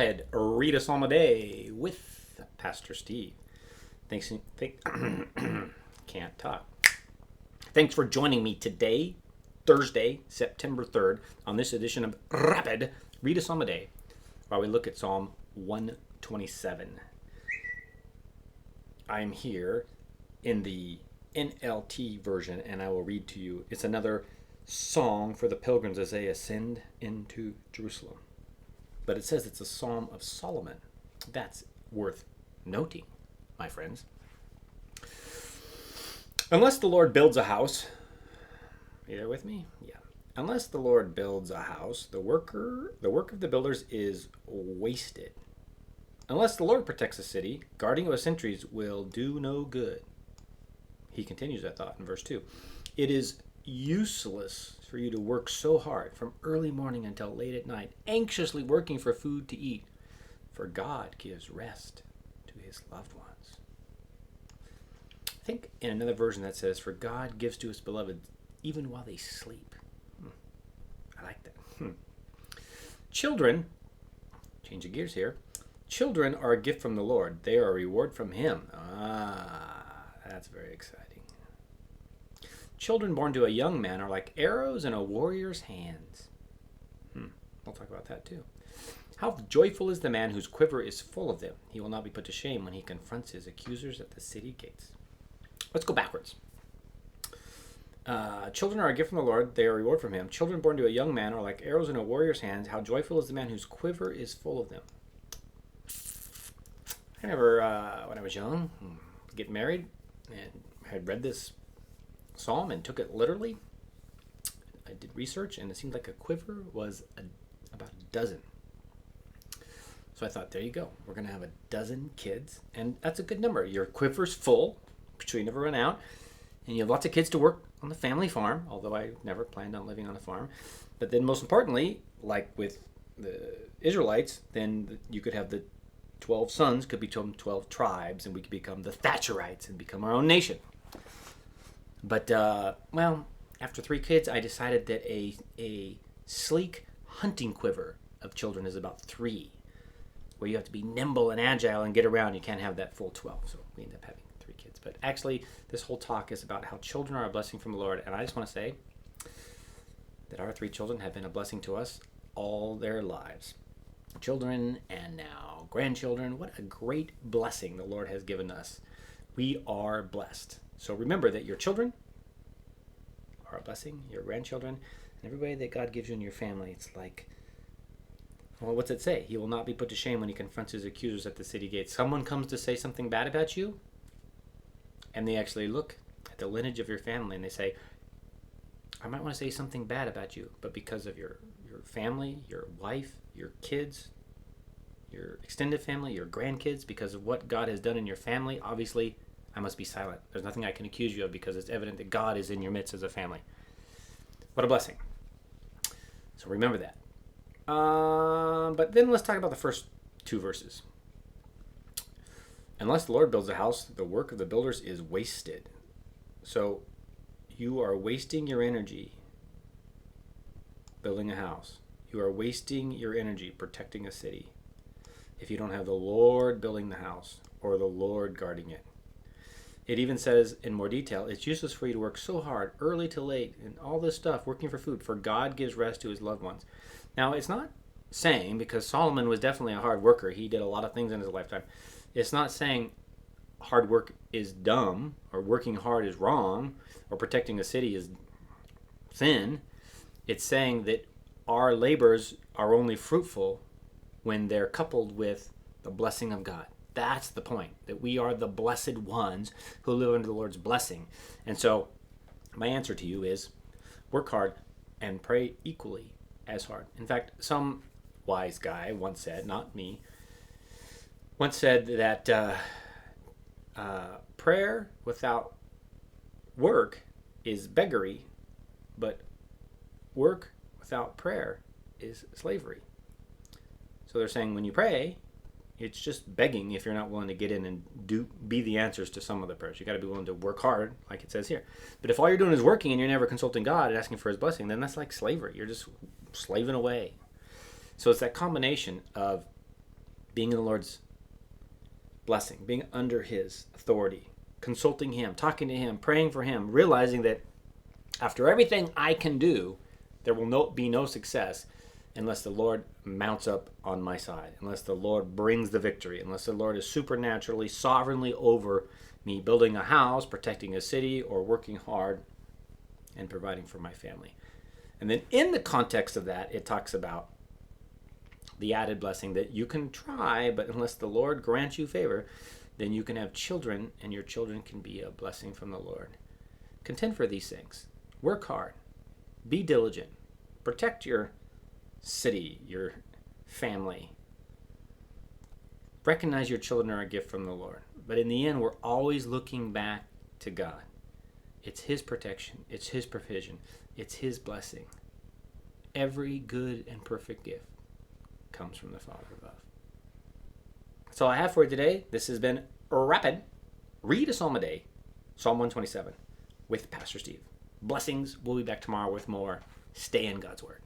Rapid Read a Psalm a Day with Pastor Steve. Can't talk. Thanks for joining me today, Thursday, September 3rd, on this edition of Rapid Read a Psalm a Day, while we look at Psalm 127. I'm here in the NLT version, and I will read to you. It's another song for the pilgrims as they ascend into Jerusalem. But it says it's a Psalm of Solomon. That's worth noting, my friends. Unless the Lord builds a house, are you there with me? Yeah. Unless the Lord builds a house, the work of the builders is wasted. Unless the Lord protects a city, guarding it with sentries will do no good. He continues that thought in verse 2. It is useless for you to work so hard from early morning until late at night, anxiously working for food to eat, for God gives rest to his loved ones. I think in another version that says, for God gives to his beloved even while they sleep. I like that. Children, change of gears here, children are a gift from the Lord. They are a reward from him. That's very exciting. Children born to a young man are like arrows in a warrior's hands. We'll talk about that too. How joyful is the man whose quiver is full of them. He will not be put to shame when he confronts his accusers at the city gates. Let's go backwards. Children are a gift from the Lord. They are a reward from him. Children born to a young man are like arrows in a warrior's hands. How joyful is the man whose quiver is full of them. I remember when I was young, getting married, and had read this psalm and took it literally. I did research, and it seemed like a quiver was about a dozen. So I thought, there you go. We're going to have a dozen kids, and that's a good number. Your quiver's full, so you never run out, and you have lots of kids to work on the family farm, although I never planned on living on a farm. But then most importantly, like with the Israelites, then you could have the 12 sons could become 12 tribes, and we could become the Thatcherites and become our own nation. But, after 3 kids, I decided that a sleek hunting quiver of children is about 3, where you have to be nimble and agile and get around. You can't have that full 12, so we end up having 3 kids. But actually, this whole talk is about how children are a blessing from the Lord, and I just want to say that our 3 children have been a blessing to us all their lives. Children and now grandchildren. What a great blessing the Lord has given us. We are blessed. So remember that your children are a blessing, your grandchildren, and everybody that God gives you in your family. It's like, well, what's it say? He will not be put to shame when he confronts his accusers at the city gates. Someone comes to say something bad about you, and they actually look at the lineage of your family and they say, I might want to say something bad about you, but because of your family, your wife, your kids, your extended family, your grandkids, because of what God has done in your family, obviously I must be silent. There's nothing I can accuse you of because it's evident that God is in your midst as a family. What a blessing. So remember that. But then let's talk about the first 2 verses. Unless the Lord builds a house, the work of the builders is wasted. So you are wasting your energy building a house. You are wasting your energy protecting a city if you don't have the Lord building the house or the Lord guarding it. It even says in more detail, it's useless for you to work so hard, early to late, and all this stuff, working for food, for God gives rest to his loved ones. Now, it's not saying, because Solomon was definitely a hard worker, he did a lot of things in his lifetime, it's not saying hard work is dumb, or working hard is wrong, or protecting a city is sin. It's saying that our labors are only fruitful when they're coupled with the blessing of God. That's the point, that we are the blessed ones who live under the Lord's blessing. And so my answer to you is work hard and pray equally as hard. In fact, some wise guy once said, not me, once said that prayer without work is beggary, but work without prayer is slavery. So they're saying when you pray, it's just begging if you're not willing to get in and be the answers to some of the prayers. You got to be willing to work hard, like it says here. But if all you're doing is working and you're never consulting God and asking for his blessing, then that's like slavery. You're just slaving away. So it's that combination of being in the Lord's blessing, being under his authority, consulting him, talking to him, praying for him, realizing that after everything I can do, there will be no success unless the Lord mounts up on my side, unless the Lord brings the victory, unless the Lord is supernaturally, sovereignly over me building a house, protecting a city, or working hard and providing for my family. And then in the context of that, it talks about the added blessing that you can try, but unless the Lord grants you favor, then you can have children, and your children can be a blessing from the Lord. Contend for these things. Work hard. Be diligent. Protect your city, your family. Recognize your children are a gift from the Lord. But in the end, we're always looking back to God. It's his protection. It's his provision. It's his blessing. Every good and perfect gift comes from the Father above. That's all I have for you today. This has been Rapid. Read a Psalm a day. Psalm 127 with Pastor Steve. Blessings. We'll be back tomorrow with more. Stay in God's Word.